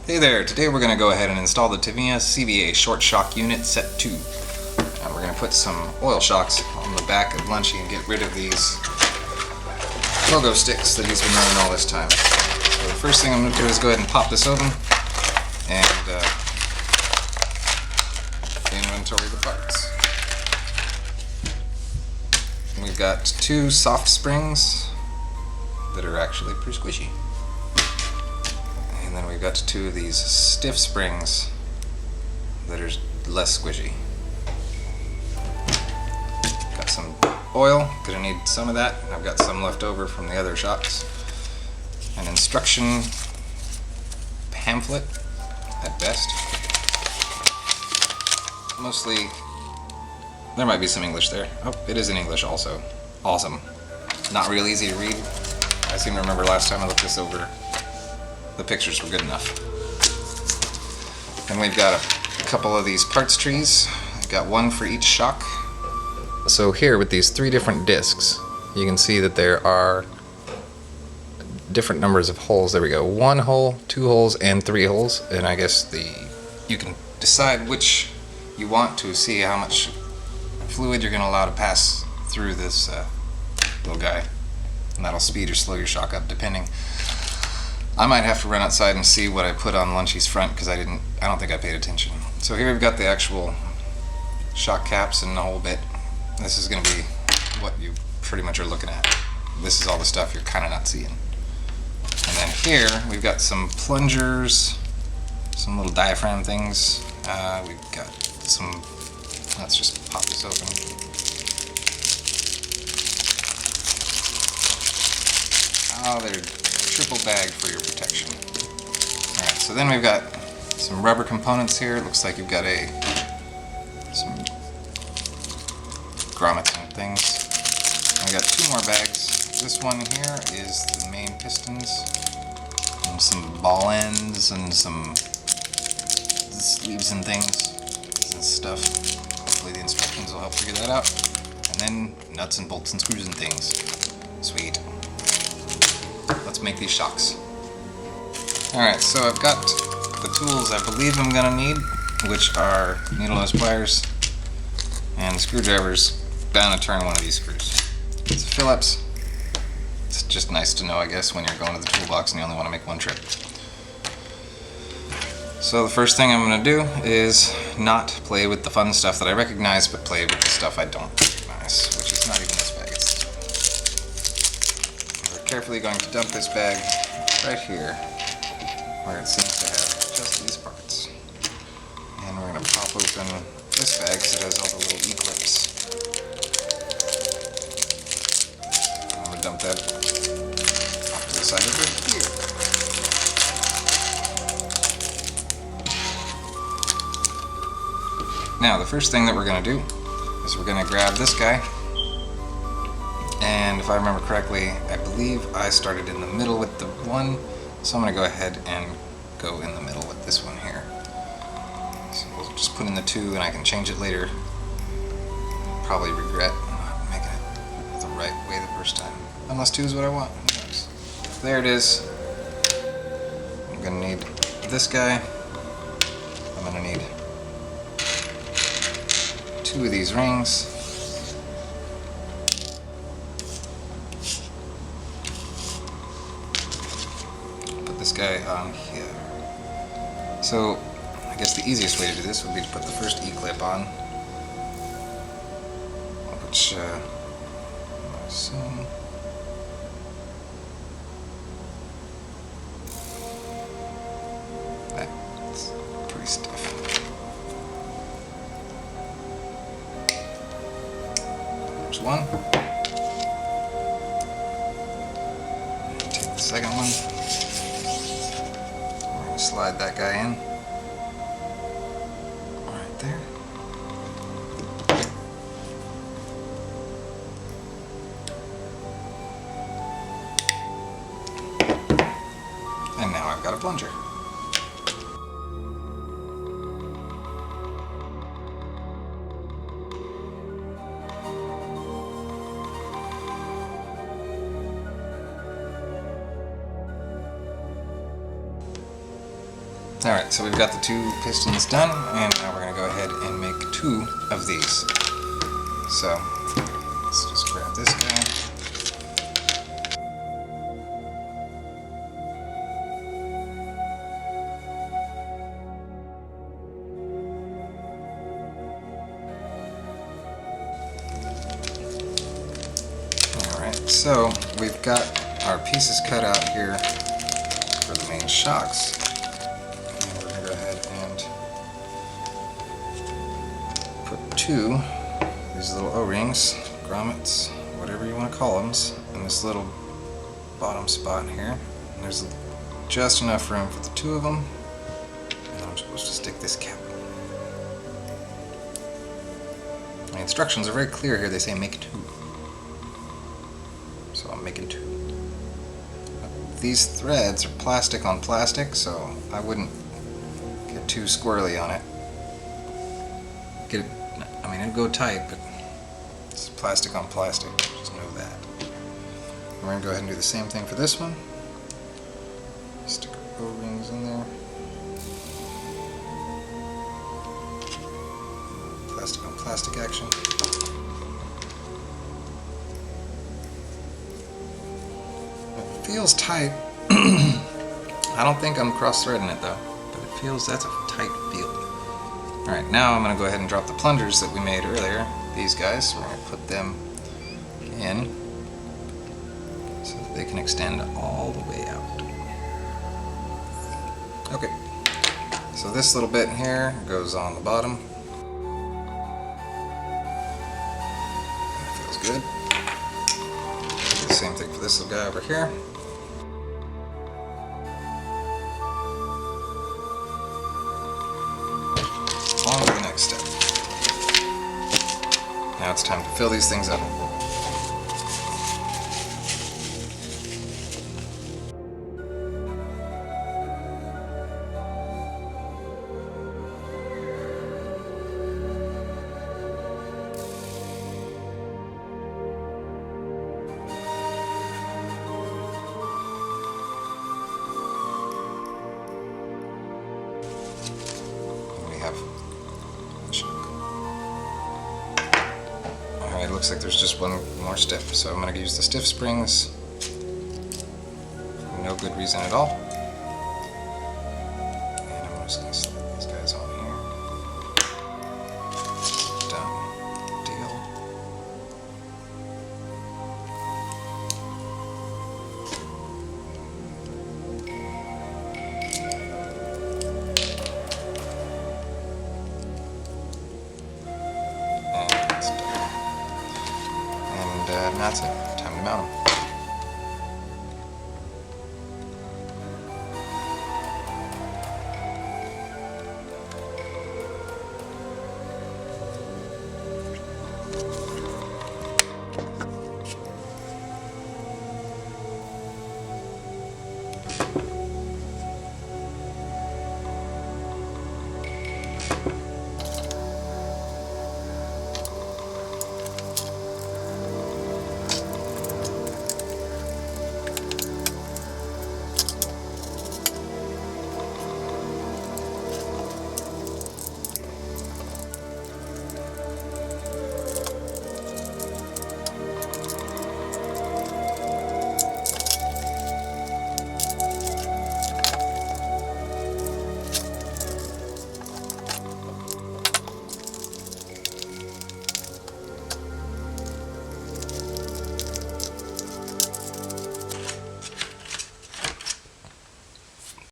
Hey there, today we're going to go ahead and install the Tamiya CVA short shock unit set 2. And we're going to put some oil shocks on the back of Lunchy and get rid of these logo sticks that he's been running all this time. So the first thing I'm going to do is go ahead and pop this open and inventory the parts. And we've got 2 soft springs that are actually pretty squishy. And then we've got 2 of these stiff springs that are less squishy. Got some oil, gonna need some of that. I've got some left over from the other shocks. An instruction pamphlet at best. Mostly, there might be some English there. Oh, it is in English also. Awesome. Not real easy to read. I seem to remember last time I looked this over, the pictures were good enough. And we've got a couple of these parts trees. I've got one for each shock. So here with these 3 different discs, you can see that there are different numbers of holes. There we go. 1 hole, 2 holes, and 3 holes. And I guess you can decide which you want to see how much fluid you're going to allow to pass through this little guy. And that'll speed or slow your shock up depending. I might have to run outside and see what I put on Lunchy's front because I don't think I paid attention. So here we've got the actual shock caps and the whole bit. This is going to be what you pretty much are looking at. This is all the stuff you're kind of not seeing. And then here we've got some plungers, some little diaphragm things. We've got some, let's just pop this open. Oh, they're triple bag for your protection. Alright, so then we've got some rubber components here. It looks like you've got some grommets and things. And we've got 2 more bags. This one here is the main pistons, and some ball ends, and some sleeves and things and stuff. Hopefully the instructions will help figure that out. And then nuts and bolts and screws and things. Sweet. Let's make these shocks. Alright, so I've got the tools I believe I'm going to need, which are needle nose pliers and screwdrivers. Bound to turn one of these screws. It's a Phillips. It's just nice to know, I guess, when you're going to the toolbox and you only want to make one trip. So the first thing I'm going to do is not play with the fun stuff that I recognize, but play with the stuff I don't recognize, which is not even this bag. We're carefully going to dump this bag right here, where it seems to have just these parts. And we're going to pop open this bag because it has all the little E-clips. I'm going to dump that off to the side over here. Now, the first thing that we're going to do is we're going to grab this guy. And if I remember correctly, I believe I started in the middle with the one, so I'm going to go ahead and go in the middle with this one here. So we'll just put in the 2 and I can change it later. Probably regret not making it the right way the first time. Unless 2 is what I want. Who knows? There it is. I'm going to need this guy. I'm going to need 2 of these rings. This guy on here. So I guess the easiest way to do this would be to put the first E-clip on, which I assume that's pretty stiff. There's one. Take the second one. Slide that guy in right there. And now I've got a plunger. Alright, so we've got the 2 pistons done, and now we're going to go ahead and make 2 of these. So, let's just grab this guy. Alright, so we've got our pieces cut out here for the main shocks. And we're going to go ahead and put 2 these little O-rings, grommets, whatever you want to call them, in this little bottom spot here. And there's just enough room for the 2 of them, and then I'm supposed to stick this cap. The instructions are very clear here. They say make 2. So I'm making 2. These threads are plastic on plastic, so I wouldn't get too squirrely on it. I mean, it'd go tight, but it's plastic on plastic, just know that. We're going to go ahead and do the same thing for this one. Stick our O-rings in there. Plastic on plastic action. It feels tight. I don't think I'm cross-threading it though, but it feels, that's a tight feel. Alright, now I'm going to go ahead and drop the plungers that we made earlier, these guys. We're going to put them in so that they can extend all the way out. Okay, so this little bit here goes on the bottom. That feels good. Do the same thing for this little guy over here. On to the next step. Now it's time to fill these things up. Alright, it looks like there's just one more step, so I'm going to use the stiff springs for no good reason at all. And I'm just going to slide these guys on here. Done. Deal. And that's it. Time to mount them.